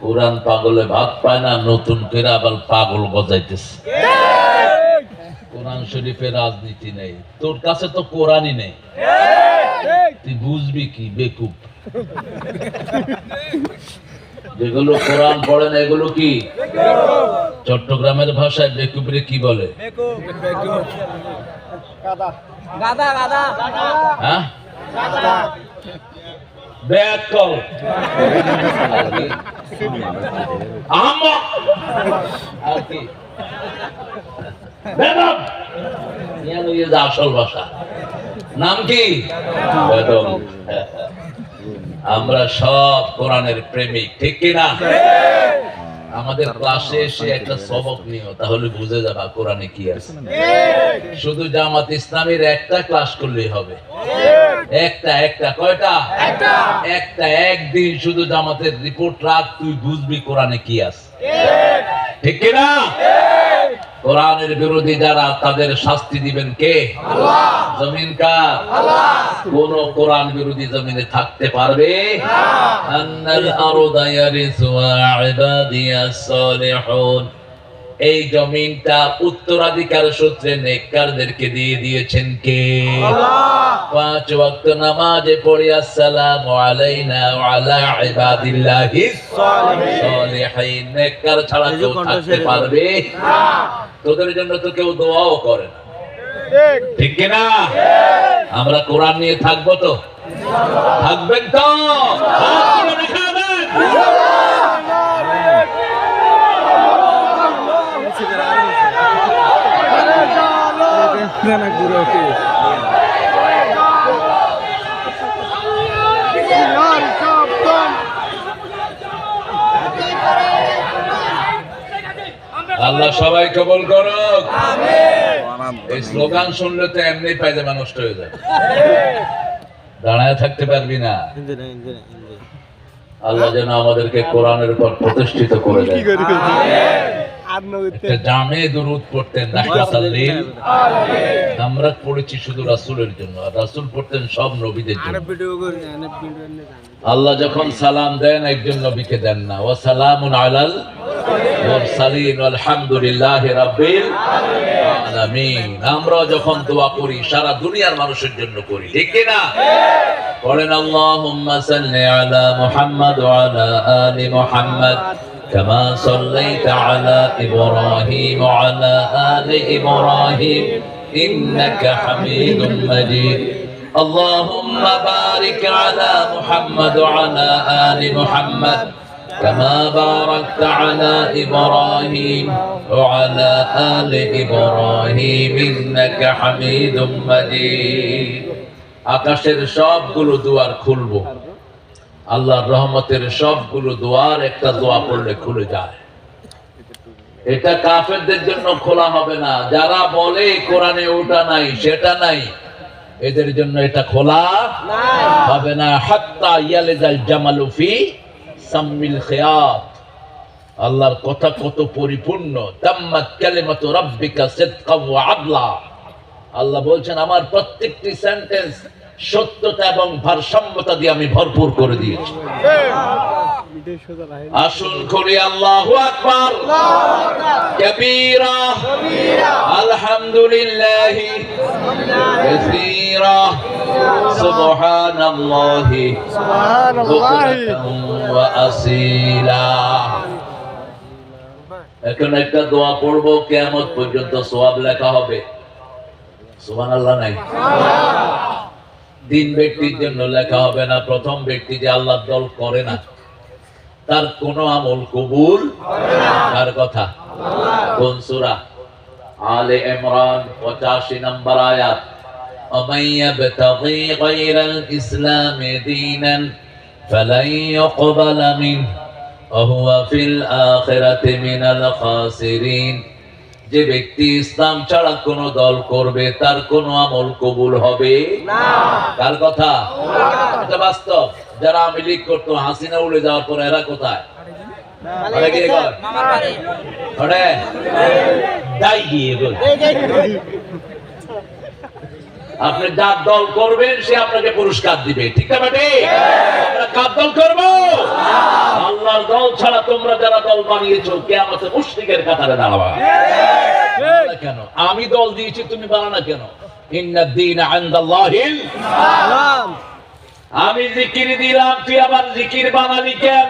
কোরআন পাগলে ভাত পায় না, নতুন করে আবার পাগল গজাইতেছে। কোরআন শরীফের রাজনীতি নেই, তোর কাছে তো কোরআনই নেই, তুই বুঝবি কি বেকুব? যেগুলো কোরআন পড়ে না এগুলো কি? চট্টগ্রামের ভাষায় বেকুবরে কি বলে? হ্যাঁ, বেয়াক্কল, আহমক, আর কি বেদম, আসল ভাষা নাম কি? বেদম। আমরা সব কোরআনের প্রেমিক, ঠিক কিনা? আমাদের ক্লাসে এসে একটা সবক নিও, তাহলে বুঝে যাবা কোরআনে কি আছে। শুধু জামাত ইসলামীর একটা ক্লাস করলেই হবে। একটা কয়টা? একটা। একদিন শুধু জামাতের রিপোর্ট রাখ, তুই বুঝবি কোরআনে কি আছে, ঠিক কিনা? কোরআনের বিরোধী যারা, তাদের শাস্তি দিবেন কে? আল্লাহ। জমিন কার? আল্লাহ। কোন কোরআন বিরোধী জমিনে থাকতে পারবে না। আন্নাল আরদা ইয়ারিসুহা ইবাদিয়াস সালিহুন, এই জমিনটা উত্তরাধিকার সূত্রে নেককারদেরকে দিয়ে দিয়েছেন কে? আল্লাহ। 5 ওয়াক্ত নামাজে পড়ি আসসালামু আলাইনা ওয়া আলা ইবাদিল্লাহিস সালিহিন, নেককার ছাড়া কেউ থাকতে পারবে না। তোদের জন্য তো কেউ দোয়াও করে না, ঠিক কিনা? আমরা কোরআন নিয়ে থাকবো তো? থাকবেন তো? আল্লাহ সবাই কবুল করুক। এই স্লোগান শুনলে তো এমনি পায়জামা নষ্ট হয়ে যায়, দাঁড়ায় থাকতে পারবি না। আল্লাহ যেন আমাদেরকে কোরআনের উপর প্রতিষ্ঠিত করে দেয়। জামে দুরূদ পড়তেন রাহমাতাল্লিল, আমরা পড়েছি শুধু রাসূলের জন্য, আর রাসূল পড়তেন সব নবীদের জন্য। আল্লাহ যখন সালাম দেন একজন নবীকে দেন না, ওয়া সালামুন আলাল মুরসালিন আলহামদুলিল্লাহি রাব্বিল আলামিন। আমরা যখন দোয়া করি সারা দুনিয়ার মানুষের জন্য করি, ঠিক কি না? বলেন আল্লাহুম্মা সাল্লি আলা মুহাম্মাদ ওয়া আলা আলি মুহাম্মাদ কামা সাল্লাইতা আলা ইব্রাহিম ওয়া আলা আলি ইব্রাহিম ইন্নাকা হামিদুম মাজিদ। আল্লাহুম্মা বারিক আলা মুহাম্মাদ ওয়া আলা আলি মুহাম্মাদ كما باركت على إبراهيم وعلى آل إبراهيم إنك حميد مجيد। আকাশের সবগুলো দুয়ার খুলবো, আল্লাহর রহমতের সবগুলো দুয়ার একটা দোয়া পড়লে খুলে যায়। এটা কাফেরদের জন্য খোলা হবে না, যারা বলে কোরআনে ওটা নাই সেটা নাই, এদের জন্য এটা খোলা হবে না। হাত্তা ইয়ালিজাল জামালু ফি সাম্মিল খিয়াত। আল্লাহর কথা কত পরিপূর্ণ, তাম্মাত কালিমাতু রাব্বিকা সিদকাও ওয়া আদলা। আল্লাহ বলছেন আমার প্রত্যেকটি সেন্টেন্স সত্যতা এবং ভারসাম্যতা দিয়ে আমি ভরপুর করে দিয়েছি। আসুন করি আল্লাহু আকবার কাবীরা আলহামদুলিল্লাহি কাসীরা সুবহানাল্লাহি ওয়া আসীলা। এখন একটা দোয়া পড়বো, কিয়ামত পর্যন্ত সওয়াব লেখা হবে। সুবহানাল্লাহ নাই? তিন ব্যক্তির জন্য লেখা হবে না। প্রথম ব্যক্তি যে আল্লাহর দল করে না, তার কোন আমল কবুল হবে না। কার কথা? কোন সূরা? আলে ইমরান 85 নম্বর আয়াত। ومن يبتغي غير الإسلام دينا فلن يقبل منه وهو في الآخرة من الخاسرين। যে ব্যক্তি ইসলাম ছাড়া কোন দল করবে তার কোন আমল কবুল হবে না। কার কথা? এটা বাস্তব। যারা আওয়ামী লীগ করতো, হাসিনা উড়ে যাওয়ার পর এরা কোথায়? আপনি যার দল করবেন সে আপনাকে পুরস্কার দিবে, ঠিক না বেটে? আমরা কার দল করব? আল্লাহর দল ছাড়া তোমরা যারা দল বানিয়েছো কিয়ামতে মুশরিকের কাতারে দাঁড়াবা। কেন আমি দল দিয়েছি তুমি বানা না কেন? ইন্নাদ দীন ইনদাল্লাহিল ইসলাম। আমি জিকির দিলাম তুই আবার জিকির বানালি কেন?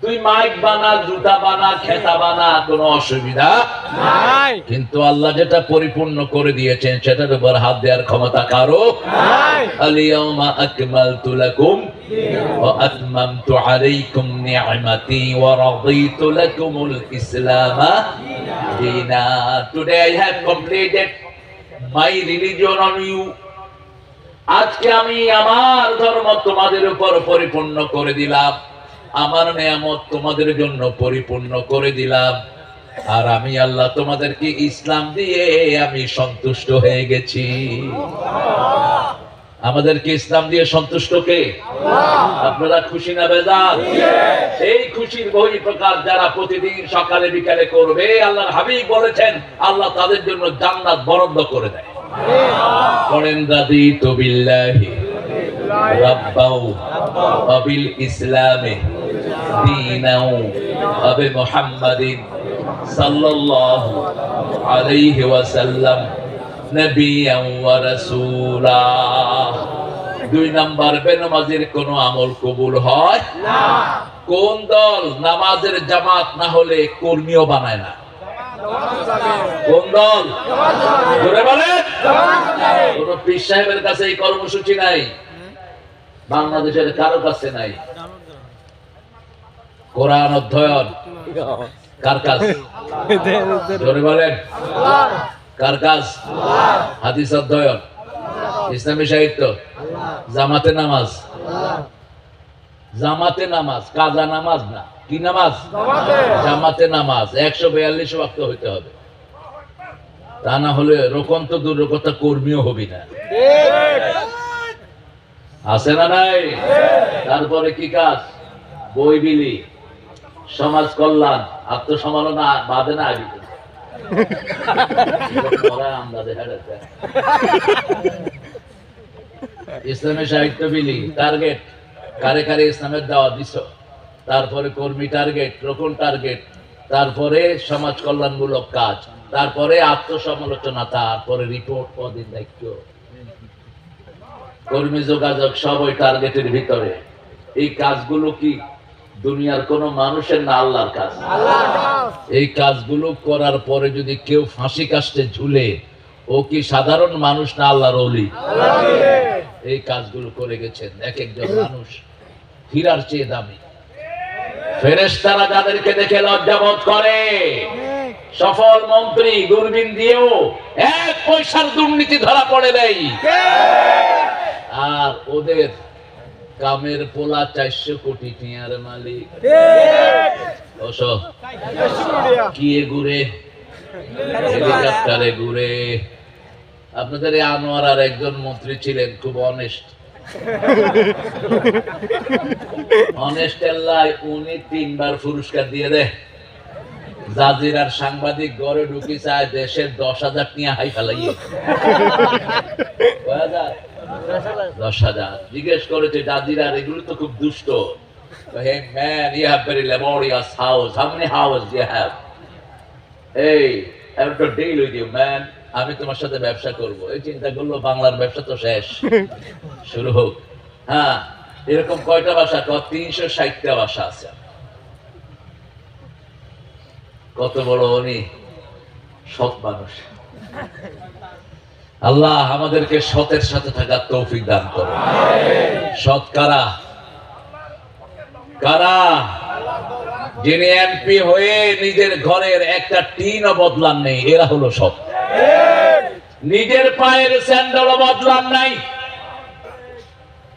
তুই মাইক বানা, জুতা বানা, খেতা বানা, কোনো অসুবিধা নাই, কিন্তু আল্লাহ যেটা পরিপূর্ণ করে দিয়েছেন সেটার উপর হাত দেওয়ার ক্ষমতা কারো নাই। আল-ইয়াওমা আকমালতু লাকুম ওয়া আতমামতু আলাইকুম নি'মাতি ওয়া রাদিতু লাকুমুল ইসলাম দীনা। Today I have completed my religion on you. আজকে আমি আমার ধর্ম তোমাদের উপর পরিপূর্ণ করে দিলাম, আমার নেয়ামত তোমাদের জন্য পরিপূর্ণ করে দিলাম, আর আমি আল্লাহ তোমাদেরকে ইসলাম দিয়ে আমি সন্তুষ্ট হয়ে গেছি। আমাদেরকে ইসলাম দিয়ে সন্তুষ্ট কে? আপনারা খুশি না বেজার? এই খুশির বহি প্রকাশ যারা প্রতিদিন সকালে বিকালে করবে, আল্লাহর হাবিব বলেছেন আল্লাহ তাদের জন্য জান্নাত বরাদ্দ করে দেয়। পড়েন রাদিতু বিল্লাহি রাব্বাও ওয়া বিল ইসলামি দীনাও ওয়া বি মুহাম্মাদিন সাল্লাল্লাহু আলাইহি ওয়াসাল্লাম নবিয়্যান ওয়া রাসূলা। দুই নাম্বার, বেনামাজির কোনো আমল কবুল হয় না। কোন দল নামাজের জামাত না হলে কর্মীও বানায় না? কোন দল? জোরে বলেন। কোন পীর সাহেবের কাছে এই কর্মসূচি নাই, বাংলাদেশের কারো কাছে নাই। কোরআন অধ্যয়ন কার কাজ? জোরে বলেন। কার কাজ? হাদিস অধ্যয়ন, ইসলামী সাহিত্য, জামাতে নামাজ। জামাতে নামাজ, কাজা নামাজ না। কি নামাজ? জামাতে নামাজ 142 ওয়াক্ত হইতে হবে, তা না হলে রোকন তো দূরের কথা, কর্মীও হবি না। আছে না নাই? তারপরে কি কাজ? বই বিলি, সমাজ কল্যাণ, আত্মসমালোচনা বাদে না আগে ইসলামী সাহিত্য বিলি, টার্গেট কারে কারে ইসলামের দাওয়াত দিছ, তারপরে কর্মী টার্গেট, রোকন টার্গেট, তারপরে সমাজ কল্যাণমূলক কাজ, তারপরে আত্মসমালোচনা, তারপরে রিপোর্ট, পদের দায়িত্ব, কর্মী যোগাযোগ, সব ওই টার্গেটের ভিতরে। এই কাজগুলো কি দুনিয়ার কোন মানুষের না আল্লাহর কাজ? এই কাজগুলো করার পরে যদি কেউ ফাঁসি কাস্টে ঝুলে, ও কি সাধারণ মানুষ না আল্লাহর ওলি? এই কাজগুলো করে গেছেন এক একজন মানুষ হীরার চেয়ে দামি। ফেরেশতারা যাদেরকে দেখে লজ্জাবোধ করে, সফল মন্ত্রী দূরবীন দিয়েও 1 পয়সার দুর্নীতি ধরা পড়ে নেই, আর ওদের কামের পোলা 400 কোটি টিয়ার মালিক। কি ঘুরে, হেলিকপ্টারে ঘুরে। আপনাদের আনোয়ার আর একজন মন্ত্রী ছিলেন, খুব অনেস্ট। অনেস্ট আল্লাহ, উনি 3 বার পুরস্কার দিয়ে দেয়। জাজিরার সাংবাদিক ঘরে ঢুকি চায় দেশের 10,000 নিয়ে হাই ফেলাইয়ে। 10,000 জিজ্ঞেস করেছে জাজিরার, এগুলো তো খুব দুষ্ট। Hey man, you have very laborious house. How many houses do you have? Hey, I have to deal with you, man. আমি তোমার সাথে ব্যবসা করব। এই চিন্তা করলো, বাংলার ব্যবসা তো শেষ, শুরু হোক। হ্যাঁ, এরকম কয়টা ভাষা? 360টা ভাষা আছে। কত বড় উনি সৎ মানুষ। আল্লাহ আমাদেরকে সতের সাথে থাকার তৌফিক দান করুন। সৎ কারা? কারা? যিনি এমপি হয়ে নিজের ঘরের একটা টিনও বদলান নেই, এরা হলো সৎ। নিজের পায়ের স্যান্ডেলও বদলান নাই,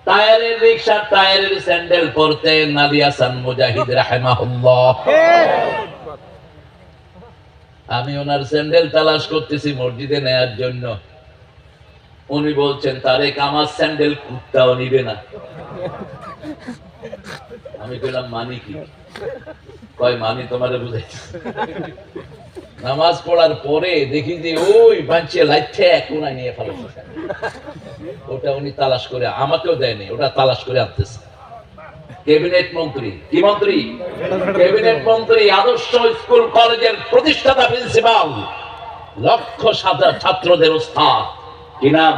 টায়ারের রিকশার টায়ারের স্যান্ডেল পরতেন আলী হাসান মুজাহিদ রাহিমাহুল্লাহ। আমি ওনার স্যান্ডেল তালাশ করতেছি মসজিদে নেয়ার জন্য। উনি বলছেন, তারেক আমার স্যান্ডেল কুত্তাও নিবে না। আমি কইলাম মানি কি? কয় মানি তোমারে বুঝাইছি। নামাজ পড়ার পরে দেখি যে ওই বাঞ্চিয়ে লাইটে এক কোনায় নিয়ে ফেলেছে। ওটা উনি তালাশ করে আমাকেও দেয়নি, ওটা তালাশ করে আনতেছে। ক্যাবিনেট মন্ত্রী, কি মন্ত্রী? ক্যাবিনেট মন্ত্রী, আদর্শ স্কুল কলেজের প্রতিষ্ঠাতা প্রিন্সিপাল, লক্ষ ছাত্রদের উস্তাদ, কি নাম?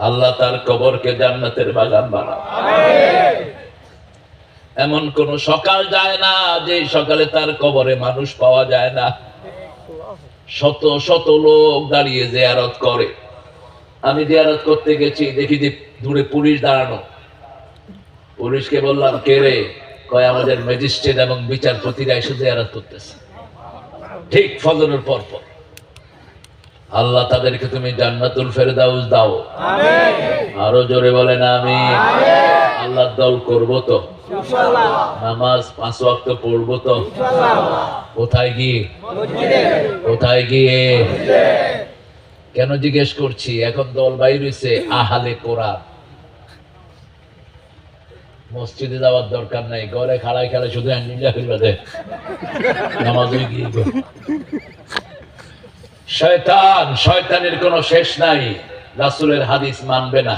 আল্লাহ তার কবরকে জান্নাতের বাগান বানাও। এমন কোন সকাল যায় না যে সকালে তার কবরে মানুষ পাওয়া যায় না। শত শত লোক দাঁড়িয়ে জিয়ারত করে। আমি জিয়ারত করতে গেছি, দেখি যে দূরে পুলিশ দাঁড়ানো। পুলিশকে বললাম, কে রে? কয় আমাদের ম্যাজিস্ট্রেট এবং বিচারপতিরা এসে জিয়ারত করতেছে। ঠিক ফজরের পর পর। আল্লাহ তাদেরকে তুমি জান্নাতুল ফেরদাউস দাও। আরো জোরে বলেন আমিন। আল্লাহর দল করব তো, নামাজ 5 ওয়াক্ত পড়বো তো। কোথায় গিয়ে? কোথায় গিয়ে? কেন জিজ্ঞেস করছি? এখন দল বাইর হইছে আহলে কোরআন। মসজিদে যাওয়ার দরকার নাই, ঘরে খাড়ায় খাড়ায় শুধু নামাজ গিয়ে। শয়তান, শয়তানের কোনো শেষ নাই। রাসূলের হাদিস মানবে না।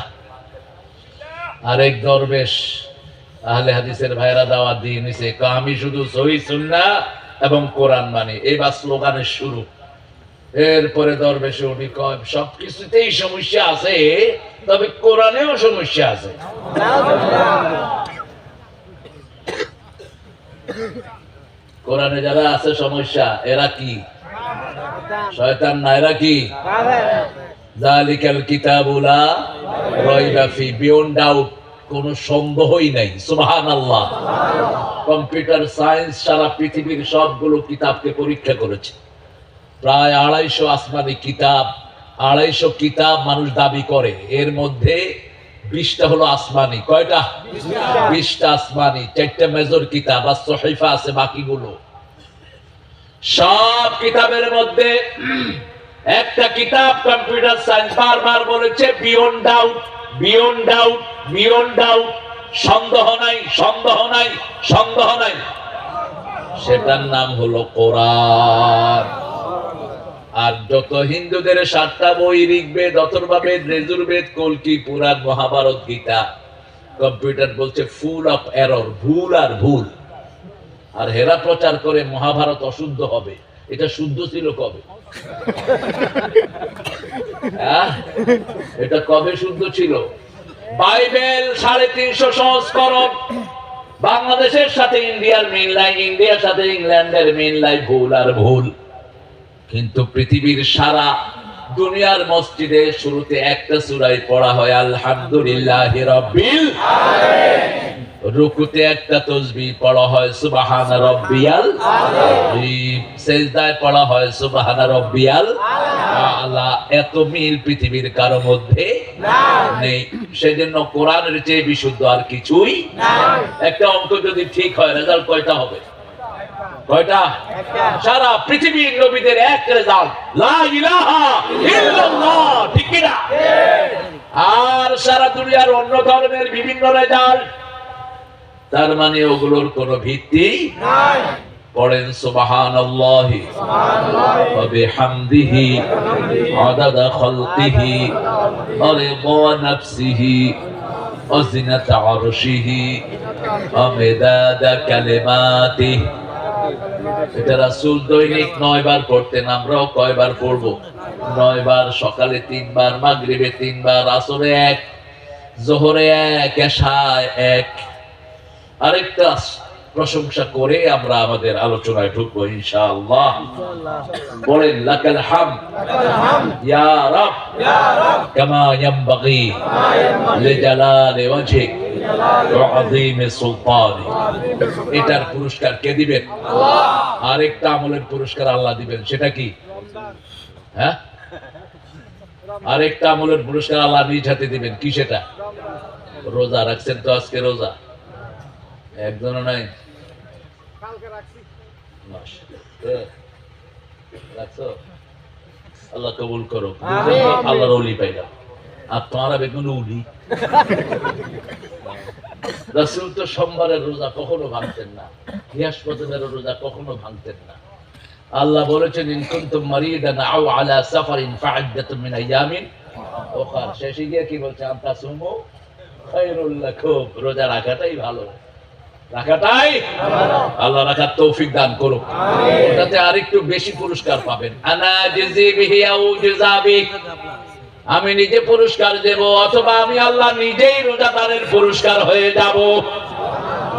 আরেক দরবেশ আহলে হাদিসের ভাইরা দাওয়াত দিয়ে নিছে, আমি শুধু সহিহ সুন্নাহ এবং কোরআন মানি। এইবার স্লোগানের শুরু। এরপরে দরবেশে উনি কয় সবকিছুতেই সমস্যা আছে, তবে কোরআনেও সমস্যা আছে। কোরআনে যারা আছে সমস্যা, এরা কি? শয়তান না, এরা কি? যালিকাল কিতাবু লা রাইবা ফি, বিয়ন্ড ডাউট, কোনো সন্দেহই নাই। সুবহানাল্লাহ। কম্পিউটার সায়েন্স সারা পৃথিবীর সবগুলো কিতাবকে পরীক্ষা করেছে। প্রায় 250 আসমানি কিতাব, 250 কিতাব মানুষ দাবি করে। এর মধ্যে 20টা হলো আসমানি। কয়টা? 20টা আসমানি, 4টা মেজর কিতাব আর সহিফা আছে বাকিগুলো। সব কিতাবের মধ্যে একটা কিতাব কম্পিউটার সায়েন্স বারবার বলেছে beyond doubt, beyond doubt, beyond doubt, সন্দেহ নাই, সন্দেহ নাই, সন্দেহ নাই। সেটার নাম হলো কোরআন। আর যত হিন্দুদের 7টা বই, ঋগ্বেদ, অথর্ববেদ, যজুর্বেদ, কল্কি, পুরাণ, মহাভারত, গীতা, কম্পিউটার বলছে ফুল অফ এরর, ভুল আর ভুল। আর হেরা প্রচার করে মহাভারত অশুদ্ধ হবে। এটা শুদ্ধ ছিল কবে? এটা কবে শুদ্ধ ছিল? বাইবেল 350 সংস্করণ, বাংলাদেশের সাথে ইন্ডিয়ার মিল নাই, ইন্ডিয়ার সাথে ইংল্যান্ডের মিল নাই, ভুল আর ভুল। কিন্তু পৃথিবীর সারা দুনিয়ার মসজিদে শুরুতে একটা সূরাই পড়া হয় আলহামদুলিল্লাহি রাব্বিল আলামিন। রুকুতে একটা তাসবিহ পড়া হয় সুবহানা রাব্বিয়াল আযীম, সিজদায় পড়া হয় সুবহানা রাব্বিয়াল আলা। এত মিল পৃথিবীর কারো মধ্যে নেই। সেজন্য কোরআনের চেয়ে বিশুদ্ধ আর কিছুই নাই। একটা অঙ্ক যদি ঠিক হয়, রেজাল্ট কয়টা হবে? কয়টা? সারা পৃথিবীর নবীদের এক রেজাল্ট, লা ইলাহা ইল্লাল্লাহ, ঠিক কি না? আর সারা দুনিয়ার অন্য ধর্মের বিভিন্ন রেজাল্ট। তার মানে ওগুলোর কোনো ভিত্তি নাই। পড়েন সুবহানাল্লাহি ওয়া বিহামদিহি আদাদা খালকিহি ওয়া রিদা নাফসিহি ওয়া জিনাতা আরশিহি ওয়া মিদাদা কালিমাতিহি। এটা রাসূল দৈনিক 9 বার পড়তেন। আমরাও কয়বার পড়বো? 9 বার। সকালে 3 বার, মাগরিবে 3 বার, আসরে 1, যোহরে 1, এশায় 1। আরেকটা প্রশংসা করে আমরা আমাদের আলোচনায় ঢুকবো ইনশাআল্লাহ। বলেন লাকাল হামদ ইয়া রাব কামা ইয়ানবাগি লিজালালি ওয়াজহিক ওয়া আযীমি সুলতানি। এটার পুরস্কার কে দিবেন? আল্লাহ। আরেকটা আমলের পুরস্কার আল্লাহ দিবেন, সেটা কি? হ্যাঁ, আরেকটা আমলের পুরস্কার আল্লাহ নিজ হাতে দিবেন। কি সেটা? রোজা রাখছেন তো আজকে? রোজা একজনও নাই? রাখছো? আল্লাহ কবুল করো। আল্লাহর ওলি পাইলাম। আর তোমারা বেগুন উড়ি। রাসূল তো সোমবারের রোজা কখনো ভাঙতেন না, বৃহস্পতিবারের রোজা কখনো ভাঙতেন না। আল্লাহ বলেছেন ইন কুনতুম মারিদান আও আলা সাফারিন ফা'iদ্দাতুম মিন আইয়ামিন উখর। শেষে গিয়ে কি বলছে আনতাসুমু খায়রুল লাকুম, রোজা রাখাটাই ভালো, রাখাটাই আল্লাহ রাখার তৌফিক দান করুক। ওটাতে আরেকটু বেশি পুরস্কার পাবেন। আনা জিজি বিহি আও জিজাবি, আমি নিজে পুরস্কার দেব অথবা আমি আল্লাহ নিজেই রোজাদারের পুরস্কার হয়ে যাব।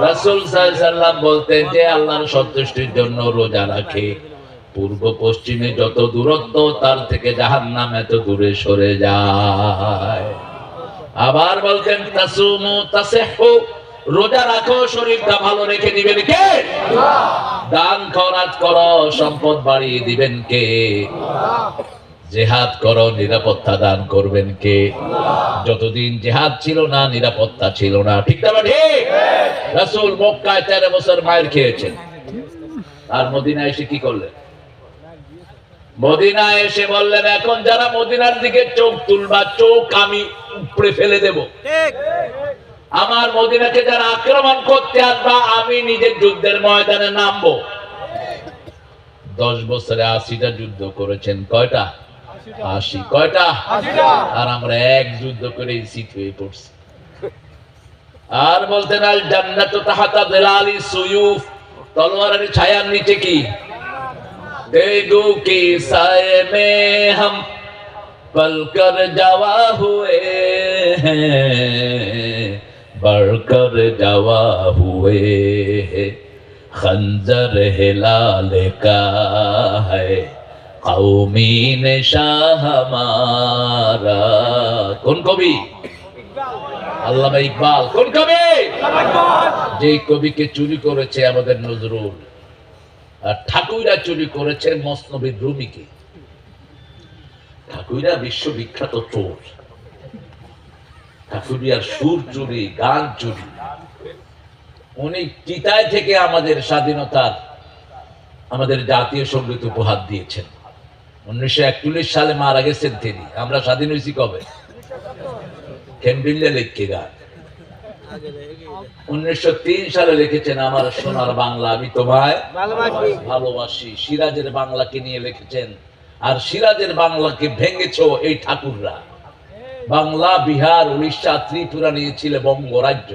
রাসূল সাল্লাল্লাহু আলাইহি ওয়াসাল্লাম বলতেন যে আল্লাহর সন্তুষ্টির জন্য রোজা রাখে, পূর্ব পশ্চিমে যত দূরত্ব তার থেকে জাহান্নাম এত দূরে সরে যায়। আবার বলতেন তাসুমু তাসিহু, রোজা রাখো শরীরটা ভালো রেখে দিবেন কে? আল্লাহ। দান খয়রাত করো সম্পদ বাড়িয়ে দিবেন কে? আল্লাহ। জিহাদ করো নিরাপত্তা দান করবেন কে? আল্লাহ। যতদিন জিহাদ ছিল না নিরাপত্তা ছিল না, ঠিক না ঠিক? রাসূল মক্কায় 13 বছর মাইর খেয়েছেন, আর মদিনায় এসে কি করলেন? মদিনায় এসে বললেন এখন যারা মদিনার দিকে চোখ তুলবা চোখ আমি উপড়ে ফেলে দেব, আমার মদিনাকে যারা আক্রমণ করতে আসবা আমি নিজে যুদ্ধের ময়দানে নামবো। 10 বছরে 80টা যুদ্ধ করেছেন, কয়টা? 80। কয়টা? 80টা। আর আমরা এক যুদ্ধ করে সিট হয়ে পড়ছি। আর বলতেন আল জান্নাতু তাহতা যিলালি সুয়ুফ, তলোয়ারের ছায়ার নিচে কি? तेगु की साए में हम पलकर जवा हुए हैं, बढ़कर जवा हुए हैं, खंजर हिलाल का है कौमी निशान हमारा। कौन कवि? আল্লামা ইকবাল। কোন কবি? যে কবিকে চুরি করেছে আমাদের নজরুল, আর ঠাকুররা চুরি করেছে মসনবীর রুমিকে। ঠাকুররা বিশ্ববিখ্যাত চোর, ঠাকুরিয়ার সুর চুরি, গান চুরি। উনি চিতায় থেকে আমাদের স্বাধীনতার আমাদের জাতীয় সঙ্গীত উপহার দিয়েছেন। 1941 সালে মারা গেছেন তিনি। আমরা স্বাধীন হয়েছি কবে? কেন্দ্রিল্লা লেখকে গান 1903 সালে লিখেছেন আমার সোনার বাংলা আমি তোমায় ভালোবাসি। সিরাজের বাংলাকে নিয়ে লিখেছেন, আর সিরাজের বাংলাকে ভেঙেছো এই ঠাকুররা। বাংলা, বিহার, উড়িষ্যা, ত্রিপুরা নিয়েছিল বঙ্গরাজ্য,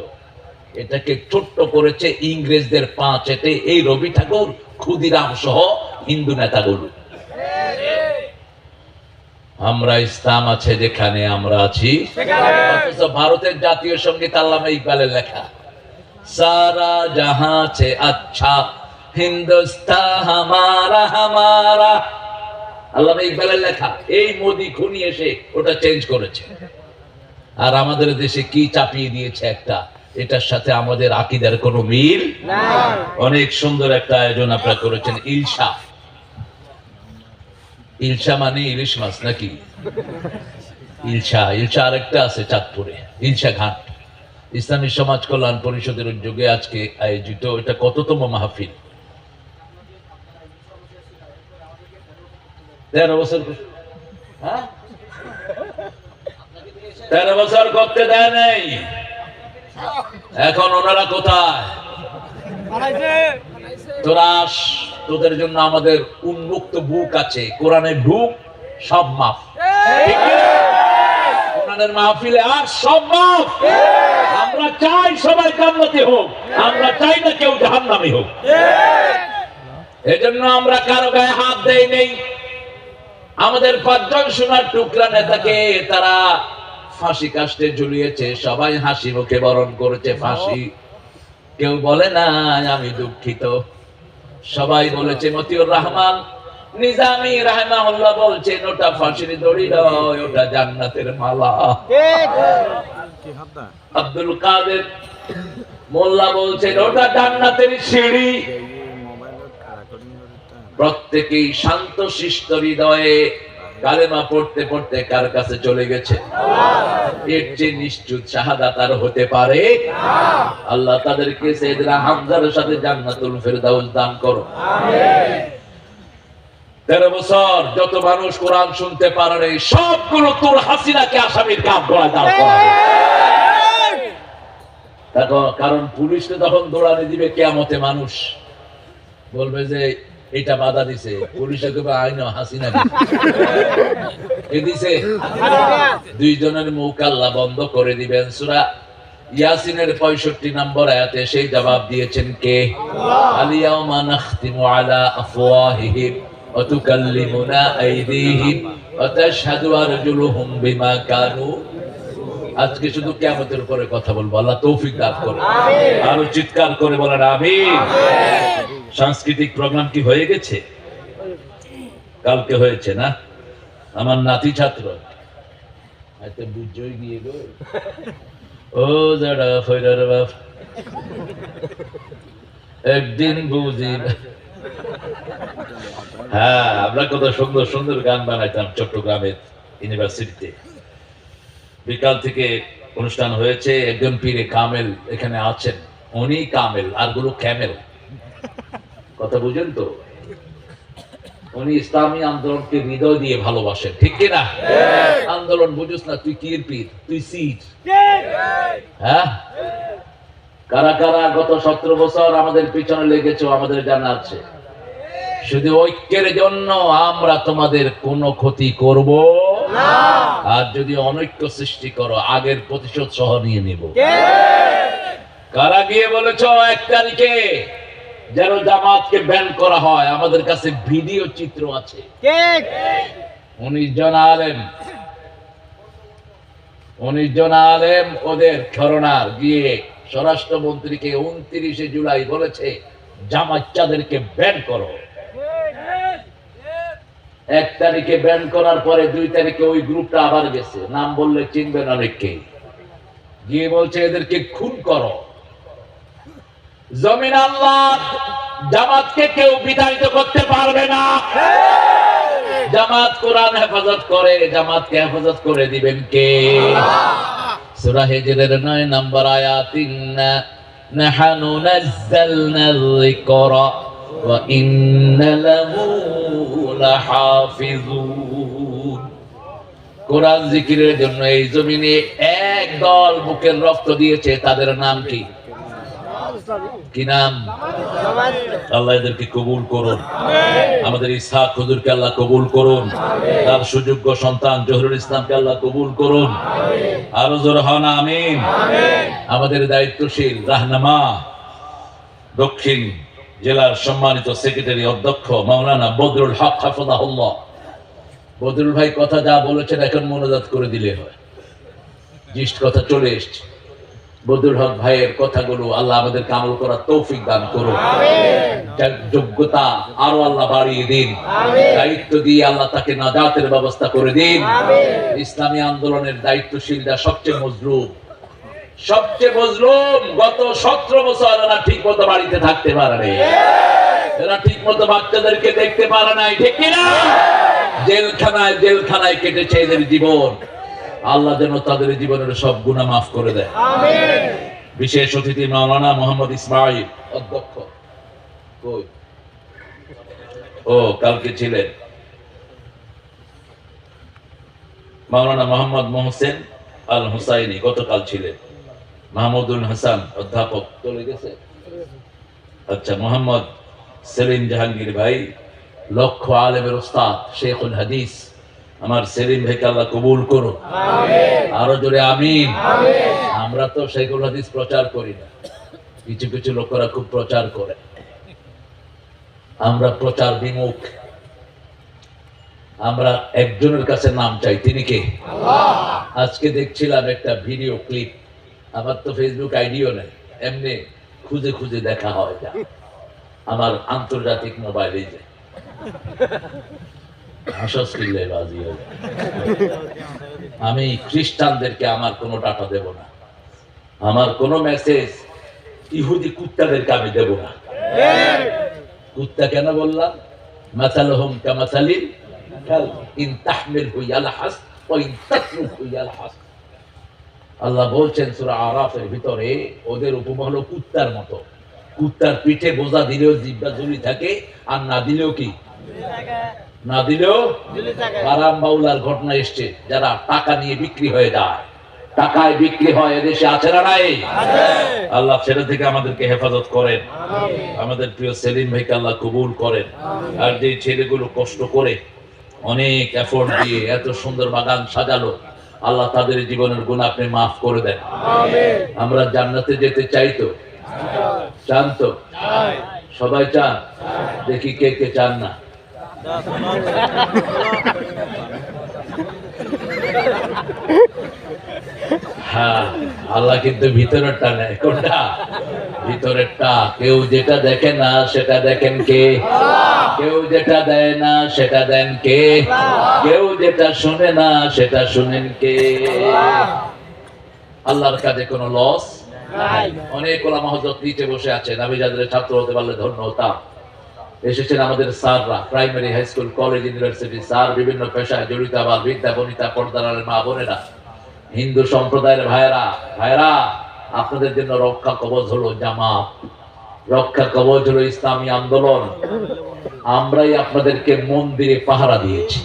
এটাকে ছোট্ট করেছে ইংরেজদের পাঁচেতে এই রবি ঠাকুর, ক্ষুদিরাম সহ হিন্দু নেতাগুলো। আমরা ইসলাম আছে যেখানে আমরা আছি, অথচ ভারতের জাতীয় সঙ্গীত আল্লামা ইকবালের লেখা, সারা জাহাঁ সে আচ্ছা হিন্দুস্তান হামারা হামারা, আল্লামা ইকবালের লেখা। এই মোদি খুনি এসে ওটা চেঞ্জ করেছে, আর আমাদের দেশে কি চাপিয়ে দিয়েছে একটা, এটার সাথে আমাদের আকীদার কোনো মিল নাই। অনেক সুন্দর একটা আয়োজন আপনারা করেছেন, ইলশা। ইলশা মানে ইলিশ মাছ নাকি? ইলশা, ইলশা আরেকটা আছে চাঁদপুরে, ইলশা ঘাট। ইসলামী সমাজ কল্যাণ পরিষদের উদ্যোগে আজকে আয়োজিত, এটা কততম মাহফিল? 13 বছর। হ্যাঁ, 13 বছর করতে দেয় নাই। এখন ওনারা কোথায়? তোরা তোদের জন্য আমাদের উন্মুক্ত বুক আছে, কোরআনের ঢুক সব মাফ। কোরআনের মাহফিলে আর সব মাফ। আমরা চাই সবাই জান্নাতি হোক, আমরা চাই না কেউ জাহান্নামী হোক। এজন্য আমরা কারো গায়ে হাত দেই নেই। আমাদের 5 জন সোনার টুকরা নেতাকে তারা ফাঁসি কাস্টে ঝুলিয়েছে, সবাই হাসি মুখে বরণ করেছে ফাঁসি। কেউ বলে না আমি দুঃখিত, সবাই বলেছে। মতিউর রহমান নিজামী রাহিমাহুল্লাহ বলছেন ওটা ফাঁসির দড়ি নয়, ওটা জান্নাতের মালা। আব্দুল কাদের মোল্লা বলছেন ওটা জান্নাতের সিঁড়ি। প্রত্যেকেই শান্ত শিষ্ট হৃদয়ে কালেমা পড়তে পড়তে কার কাছে চলে গেছে? এর চেয়ে নিশ্চিত শাহাদাত আর হতে পারে? আল্লাহ তাদেরকে সাইয়েদনা হামজার সাথে জান্নাতুল ফেরদাউস দান করো। আমিন। 13 বছর যত মানুষ কোরআন শুনতে পারে নাই সবগুলো তোর হাসিনাকে আসামির কাপ গলায় দাঁড় করাবে। দেখো, কারণ পুলিশকে তখন দৌড়ানি দিবে কিয়ামতে, মানুষ বলবে যে এটা বাধা দিছে, পুলিশে কবে আইন হাসিনা দিছে। দুইজনের মুখ আল্লাহ বন্ধ করে দিবেন। সূরা ইয়াসিনের 65 নম্বর আয়াতে সেই জবাব দিয়েছেন কে? আল-ইয়াওমা নাখতিমু আলা আফওয়াহিহিম ওয়া তুকাল্লিমুনা আইদিহিম ওয়া তাশহাদু আরজুলুহুম বিমা কানু। আজকে শুধু কিয়ামতের উপরে কথা বলবো, আল্লাহ তৌফিক দান করুন। আরো চিৎকার করে বলেন আমিন। সাংস্কৃতিক প্রোগ্রাম কি হয়ে গেছে? কালকে হয়েছে না? আমার নাতি ছাত্র আইতে বুঝই গিয়ে গো, ও যারা ফয়রার বাপ একদিন বুঝি। হ্যাঁ, আমরা কত সুন্দর সুন্দর গান বানাইতাম চট্টগ্রামের ইউনিভার্সিটিতে। বিকাল থেকে অনুষ্ঠান হয়েছে, একজন পীরে কামেল এখানে আছেন, উনি কামেল আর গুলো ক্যামেল, কথা বুঝেন তো? উনি ইসলামী আন্দোলনকে হৃদয় দিয়ে ভালোবাসেন, ঠিক কিনা? আন্দোলন বুঝুস না তুই, কি পীর তুই, সিট। হ্যাঁ, কারা কারা গত 17 বছর আমাদের পিছনে লেগেছো আমাদের জানা আছে। শুধু ঐক্যের জন্য আমরা তোমাদের কোনো ক্ষতি করব না, আর যদি অনৈক্য সৃষ্টি করো আগের প্রতিশোধ সহ নিয়ে নিব। কারা গিয়ে বলেছ 1 তারিখে যেন জামাতকে ব্যান করা হয়? আমাদের কাছে ভিডিও চিত্র আছে। 19 জন আলেম ওদের খরনার গিয়ে স্বরাষ্ট্রমন্ত্রীকে 29 জুলাই বলেছে জামাতচাদেরকে ব্যান করো। 1 তারিখে ব্যান করার পরে 2 তারিখে ওই গ্রুপটা আবার গেছে, নাম বললে চিনবেন অনেককে, গিয়ে বলছে এদেরকে খুন করো। জমিন আল্লাহ, জামাতকে কেউ বিতাড়িত করতে পারবে না। জামাত কোরআন হেফাজত করে, জামাতকে হেফাজত করে দিবেন কে? সূরা হিজরের 9 নম্বর আয়াত, ইন্না নাহনু নাযালনাল যিকরা ওয়া ইন্না লাহু লাহাফিজুন। কোরআন জিকিরের জন্য এই জমিনে এক দল বুকের রক্ত দিয়েছে, তাদের নাম কি? কি নাম? আল্লাহ এদেরকে কবুল করুন। আমাদের ইসহাক হুজুরকে আল্লাহ কবুল করুন, তার সুযোগ্য সন্তান জহুরুল ইসলামকে আল্লাহ কবুল করুন। আরো জোরে হন আমিন। আমাদের দায়িত্বশীল রাহনামা দক্ষিণ জেলার সম্মানিত সেক্রেটারি অধ্যক্ষ মাওলানা বদরুল হক হাফিজাহুল্লাহ, বদরুল ভাই কথা যা বলেছেন এখন মনোজাত করে দিলে হয়, জিস্ট কথা চলে এসছে। বদরুল হক ভাইয়ের কথাগুলো আল্লাহ আমাদেরকে আমল করার তৌফিক দান করুন, যোগ্যতা আরো আল্লাহ বাড়িয়ে দিন, দায়িত্ব দিয়ে আল্লাহ তাকে নাজাতের ব্যবস্থা করে দিন। ইসলামী আন্দোলনের দায়িত্বশীলরা সবচেয়ে মজলুম। গত 17 বছর এরা ঠিক মতো বাড়িতে থাকতে পারে নাই, এরা ঠিক মতো বাচ্চাদেরকে দেখতে পারে নাই, ঠিক কিনা? জেলখানায় কেটেছে এদের জীবন। আল্লাহ যেন তাদের জীবনের সব গুনাহ মাফ করে দেয়। বিশেষ অতিথি মাওলানা মোহাম্মদ ইসমাইল অধ্যক্ষ, ও কালকে ছিলেন। মাওলানা মোহাম্মদ মোহসেন আল হুসাইনি গতকাল ছিলেন। মাহমুদুল হাসান অধ্যাপক চলে গেছে। আচ্ছা, মোহাম্মদ সেলিম জাহাঙ্গীর ভাই লক্ষ্য আলেমের উস্তাদ শেখুল হাদিস, আমার সেলিম ভাইকে আল্লাহ কবুল করুন। আরো জোরে আমিন। আমরা তো শেখুল হাদিস প্রচার করি না, কিছু কিছু লোকেরা খুব প্রচার করে, আমরা প্রচার বিমুখ। আমরা একজনের কাছে নাম চাই, তিনি কে? আজকে দেখছিলাম একটা ভিডিও ক্লিপ, আমার তো ফেসবুক আইডিও নেই, এমনি খুঁজে খুঁজে দেখা হয়, যা আমার আন্তর্জাতিক মোবাইলে যায়, আমি খ্রিস্টানদেরকে আমার কোনো ডাটা দেব না, আমার কোনো মেসেজ ইহুদি কুত্তাদেরকে আমি দেব না। কুত্তা কেন বললাম? মাসালুহুম কামাসালিল কালব ইন তাহমিলহু ইয়ালহাস ওয়া ইন তাতরুকহু ইয়ালহাস। আল্লাহ বলছেন সূরা আরাফের ভিতরে, ওদের উপমা হলো কুত্তার মতো। কুত্তার পিঠে বোঝা দিলেও জিহ্বা ঝুলি থাকে, আর না দিলেও কি? না দিলেও আরাম বাউলার ঘটনা এসছে, যারা টাকা নিয়ে বিক্রি হয়ে যায়, টাকায় বিক্রি হয়, এদেশে আছে না নাই? আল্লাহ ছেলে থেকে আমাদেরকে হেফাজত করেন, আমাদের প্রিয় সেলিম ভাইকে আল্লাহ কবুল করেন। আর যে ছেলেগুলো কষ্ট করে অনেক এফোর্ট দিয়ে এত সুন্দর বাগান সাজালো, আল্লাহ তাদের জীবনের গুনাহ আপনি মাফ করে দেন। আমরা জান্নাতে যেতে চাই তো? চান তো? সবাই চান? দেখি কে কে চান না। হ্যাঁ, আল্লাহ কিন্তু ভিতরেরটা নেয়। কোনটা? ভিতরেরটা। কেউ যেটা দেখে না সেটা দেখেন কে? কেউ যেটা দেয় না সেটা দেন কে? কেউ যেটা শুনে না সেটা শুনেন কে? আল্লাহর কাছে কোনো লস নাই। অনেক ওলামা হযরত নিচে বসে আছেন, আমি যাদের ছাত্র হতে পারলে ধন্য হতাম। এসেছেন আমাদের স্যাররা, primary, high school, college, university sir, বিভিন্ন পেশায় জড়িত, আবার বিদ্যা বনিতা, পর্দার মা বোনেরা, হিন্দু সম্প্রদায়ের ভাইরা, আপনাদের জন্য রক্ষা কবচ হলো জামাত, রক্ষা কবচ হলো ইসলামী আন্দোলন। আমরাই আপনাদেরকে মন্দিরে পাহারা দিয়েছি,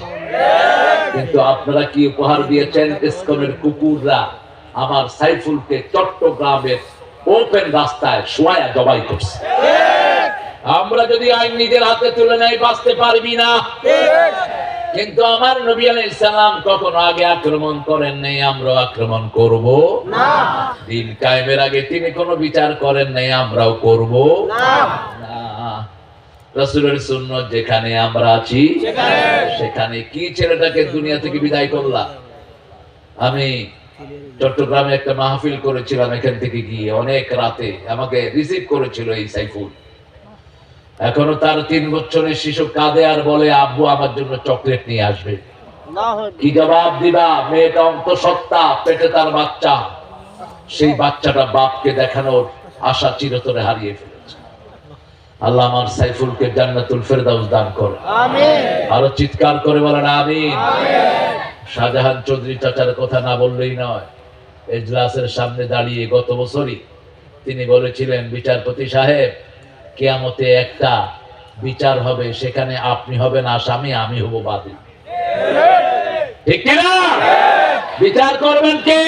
কিন্তু আপনারা কি উপহার দিয়েছেন? ইসকনের কুকুররা আমার সাইফুলকে চট্টগ্রামের ওপেন রাস্তায় শোয়া জবাই করছে। আমরা যদি আইন নিজের হাতে তুলে নেই বাঁচতে পারবি না। কিন্তু আমার নবী আলাইহিস সালাম কখনো আগে আক্রমণ করেন নাই, আমরা আক্রমণ করব না। দিন কায়েমের আগে তিনি কোনো বিচার করেন নাই, আমরাও করব না। রাসূলের সুন্নাত যেখানে আমরা আছি সেখানে কি ছেলেটাকে দুনিয়া থেকে বিদায় করলাম। আমি চট্টগ্রামে একটা মাহফিল করেছিলাম, এখান থেকে গিয়ে অনেক রাতে আমাকে রিসিভ করেছিল এই সাইফুল। এখনো তার 3 বছরের শিশু কাঁদে আর বলে, আব্বু আমার জন্য চকলেট নিয়ে আসবে। কি জবাব দিবা? মেয়েটা অন্তঃসত্ত্বা, পেটে তার বাচ্চা, সেই বাচ্চাটা বাপকে দেখানোর আশা চিরতরে হারিয়ে ফেলেছে। আল্লাহ আমার সাইফুলকে জান্নাতুল ফেরদাউস দান করে। আমিন। আরো চিৎকার করে বলেন আমিন। শাহজাহান চৌধুরী চাচার কথা না বললেই নয়। এজলাসের সামনে দাঁড়িয়ে গত বছরই তিনি বলেছিলেন, বিচারপতি সাহেব, কিয়ামতে একটা বিচার হবে, সেখানে আপনি হবেন আসামি, আমি হব বাদী। ঠিক কিনা? বিচার করবেন কে?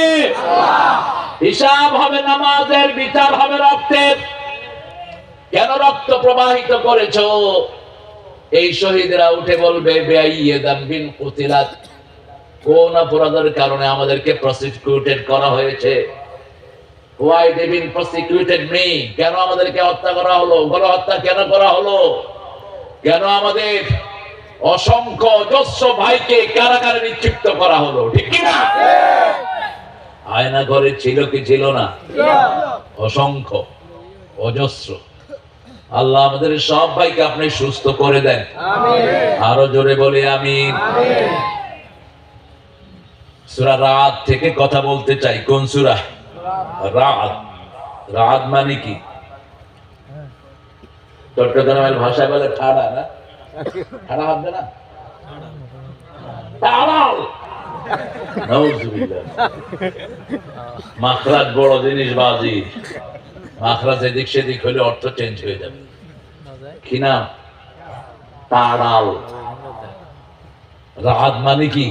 হিসাব হবে নামাজের, বিচার হবে রক্তের। কেন রক্ত প্রবাহিত করেছো? এই শহীদরা উঠে বলবে, বেআইয়াদাম বিন কুতিলাত, কোন অপরাধের কারণে আমাদেরকে প্রসিকিউটেড করা হয়েছে? Why they been prosecuted me? কেন আমাদেরকে হত্যা করা হলো? গণহত্যা কেন করা হলো? কেন আমাদের অসংখ্য অজস্র ভাইকে কারাগারে নিক্ষিপ্ত করা হলো? ঠিক কি না? আয়না ঘরে ছিল কি ছিল না? অসংখ্য অজস্র। আল্লাহ আমাদের সব ভাইকে আপনি সুস্থ করে দেন। আমিন। আরো জোরে বলি আমিন। আমিন। সূরা রাদ থেকে কথা বলতে চাই। কোন সূরা? রাদ। রাদ মানে কি? চট্টগ্রামের ভাষায় বলে ঠাড়া, না? ঠাড়া হবে না? তাড়াল। নাউজুবিল্লাহ। মাখরাজ বড় জিনিস বাজি। মাখরাজ এদিক সেদিক হলে অর্থ চেঞ্জ হয়ে যাবে। কি নাম? তাড়াল। রাদ মানে কি?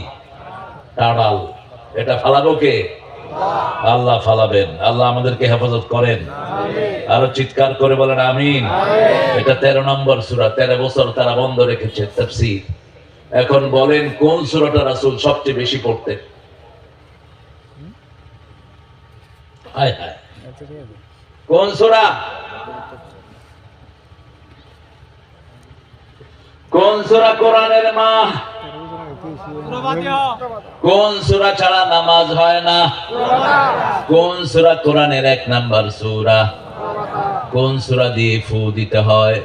তাড়াল। এটা ফালাবো কে? আল্লাহ ফালাবেন। আল্লাহ আমাদেরকে হেফাজত করেন। আরো চিৎকার করে বলেন আমিন। এটা 13 নম্বর সূরা। 13 বছর তারা বন্ধ রেখেছে তাফসীর। এখন বলেন কোন সূরাটা রাসূল সবচেয়ে বেশি পড়তেন? হায় হায়, কোন সূরা? কোন সূরা কোরআনের মা? কোন সূরা ছাড়া নামাজ হয় না? কোন সূরা কোরআনের 1 নাম্বার সূরা? কোন সূরা দিয়ে ফু দিতে হয়?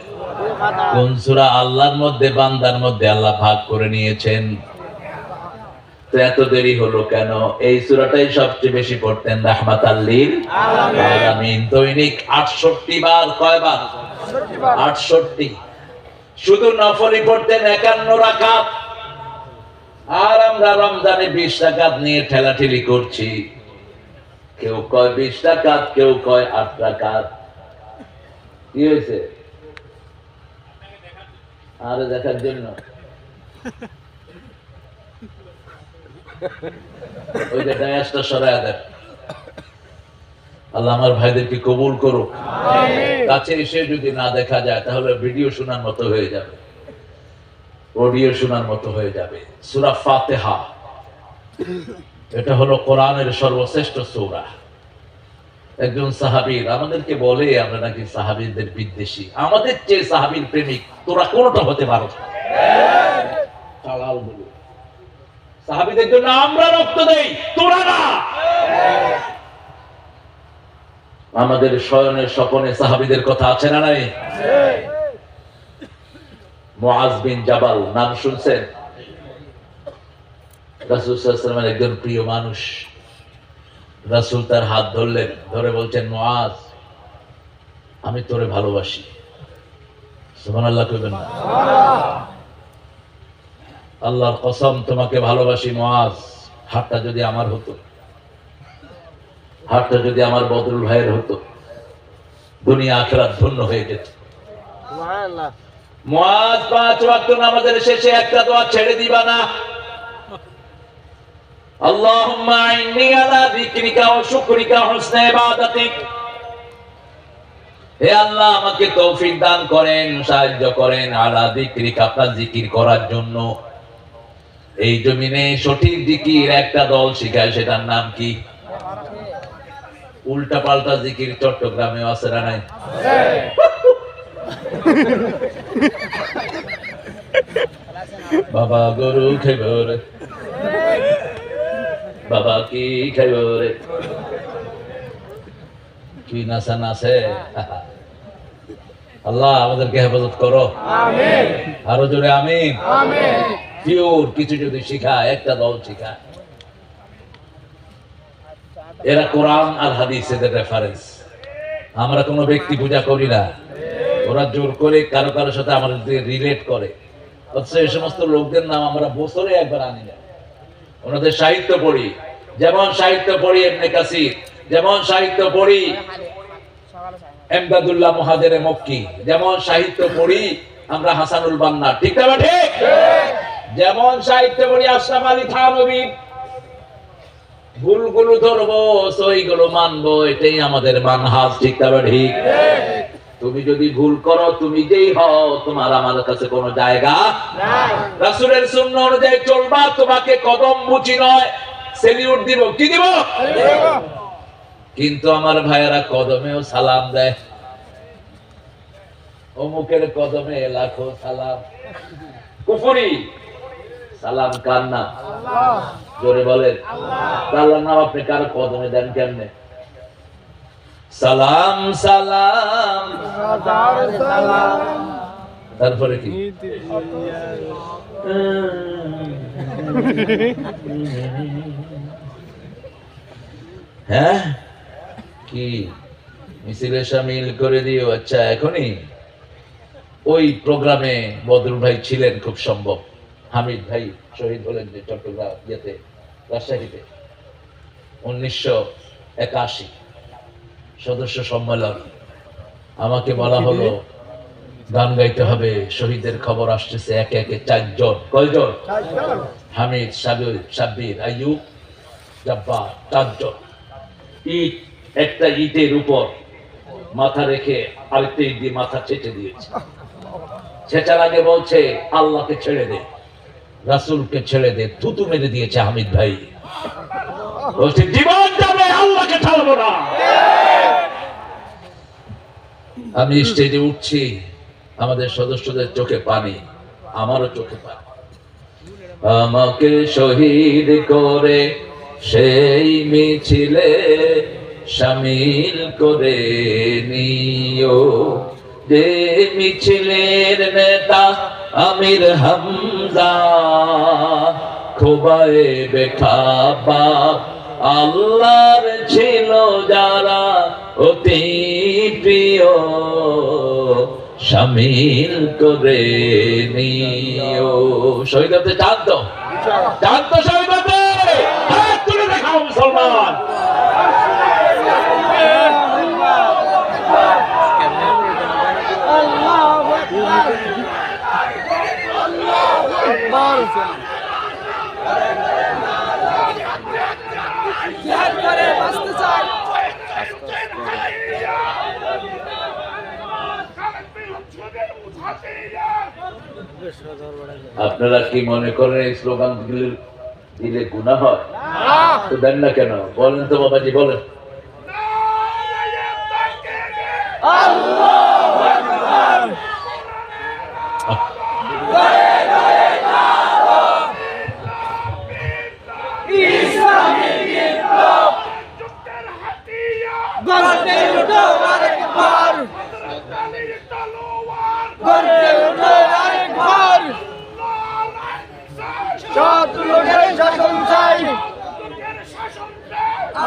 কোন সূরা আল্লাহর মধ্যে, বান্দার মধ্যে আল্লাহ ভাগ করে নিয়েছেন? তো এত দেরি হলো কেন? এই সূরাটাই সবচেয়ে বেশি পড়তেন রাহমাতাল লিল আলামিন। দৈনিক 68 বার। কয়বার? 68। শুধু নফলি পড়তেন 51 রাকাত। আর আমরা রমজানে 20 রাকাত নিয়ে ঠেলাঠেলি করছি। কেউ কয় 20 রাকাত, কেউ কয় 8 রাকাত। কি হয়েছে? আরে দেখার জন্য ওই যে ডায়াসটা সরায় দেন। আল্লাহ আমার ভাইদেরকে কবুল করুক। কাছে এসে যদি না দেখা যায় তাহলে ভিডিও শোনার মতো হয়ে যাবে, অডিও শোনার মতো হয়ে যাবে। সূরা ফাতিহা এটা হলো কোরআনের সর্বশ্রেষ্ঠ সূরা। একজন সাহাবীর আমাদেরকে বলে আমরা নাকি সাহাবীদের বিদ্বেষী, আমাদের চেয়ে সাহাবীর প্রেমিক তোরা কোনটা হতে পারো? চালাল বলে সাহাবীদের জন্য আমরা রক্ত দেই, তোরা না। আমাদের শয়নের স্বপনে সাহাবীদের কথা আছে না নাই? মুআজ বিন জাবাল নাম শুনছেন? রাসূল সাল্লাল্লাহু আলাইহি ওয়াসাল্লামের একজন প্রিয় মানুষ। রাসূল তার হাত ধরলেন, ধরে বলছেন, মুআজ আমি তোরে ভালোবাসি। সুবহানাল্লাহ কইবেন না? আল্লাহর কসম তোমাকে ভালোবাসি মুআজ। হাতটা যদি আমার হতো, হাতটা যদি আমার বদরুল ভাইয়ের হতো, দুনিয়া আখিরাত ধন্য হয়ে যেত। সুবহানাল্লাহ। মুআজ 5 ওয়াক্ত নামাজের শেষে একটা দোয়া ছেড়ে দিবা না। আল্লাহুম্মা আইন্নি আলা যিকরিকা ওয়া শুকরিকা ওয়া হুসনি ইবাদাতিক। হে আল্লাহ আমাকে তৌফিক দান করেন, সাহায্য করেন আলা যিকরিকা, আপনার জিকির করার জন্য। এই জমিনে সঠিক জিকির একটা দল শিখায়, সেটার নাম কি? উল্টা পাল্টা জিকির চট্টগ্রামে আছে না নাই? বাবা গরু খাইব রে, বাবা কি খাইব রে, কি নাচা নাচে। আল্লাহ আমাদেরকে হেফাজত করো, আমিন। আরো জোরে আমিন, আমিন। পিওর কিছু যদি শিখায়, একটা দল শিখায়, এরা কোরআন আর হাদিস এদের রেফারেন্স। আমরা কোনো ব্যক্তি পূজা করি না, ওরা জোর করে কারো কারোর সাথে আমাদের রিলেট করে। অথচ এই সমস্ত লোকদের নাম আমরা বছরে একবার আনি না। ওনাদের সাহিত্য পড়ি, যেমন সাহিত্য পড়ি ইবনে কাসির, যেমন সাহিত্য পড়ি এমদাদুল্লাহ মুহাজিরে মক্কি, যেমন সাহিত্য পড়ি আমরা হাসানুল বান্না, ঠিক না ঠিক? যেমন সাহিত্য পড়ি আশরাফ আলী থানভী। ভুলগুলো ধরবো, সহিগুলো মানবো, এটাই আমাদের মানহাজ, ঠিক না ঠিক? তুমি যদি ভুল করো, তুমি যেই হও, তোমার আমার কাছে কোনো জায়গা নাই। রাসূলের সুন্নাহ অনুযায়ী চলবা, তোমাকে কদম মুচি নয় সেলিউট দিব, কি দিব? কিন্তু আমার ভাইয়েরা কদমেও সালাম দেয়, অমুকের কদমে লাখো সালাম। কুফরি। সালাম কার নাম? আল্লাহ। জোরে বলেন আল্লাহ। আল্লাহর নাম আপনি কার কদমে দেন কেমনে? সালাম সালাম সালাম, তারপরে কি? হ্যাঁ কি মিছিলে শামিল করে দিও? আচ্ছা এখনই ওই প্রোগ্রামে বদরুল ভাই ছিলেন খুব সম্ভব। হামিদ ভাই শহীদ হলেন যে চট্টগ্রাম ইয়েতে, রাজশাহীতে 1981 সদস্য সম্মেলন। আমাকে বলা হলো গান গাইতে হবে, শহীদের খবর আসতেছে একে একে 4 জন। কয়জন? 4 জন। হামিদ, সাব্বির, আইয়ুব, জব্বার, 4 জন। ইট, একটা ইটের উপর মাথা রেখে আরেকটা ইট দিয়ে মাথা চেটে দিয়েছে। ছেঁচার আগে বলছে আল্লাহকে ছেড়ে দে, রাসূলকে ছেড়ে দে, থুতু মেরে দিয়েছে হামিদ ভাই। বলছে জীবন যাবে, আল্লাহকে ছাড়বো না। আমি স্টেজে উঠছি, আমাদের সদস্যদের চোখে পানি, আমারও চোখে পানি। আমাকে শহীদ করে সেই মিছিলে শামিল করে নিও, যে মিছিলের নেতা আমির হামজা, খোবায়ে বেখাবা আল্লাহর ছিল যারা অতি প্রিয়, শামিল করে নিও। শহীদ হতে চান তো? চান তো শহীদ হতে? হাত তুলে দেখাও মুসলমান। আপনারা কি মনে করেন এই স্লোগান দিলে গুনাহ হয়? তো দেন না কেন? বলেন তো বাবাজি, বলেন।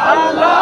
আল্লাহ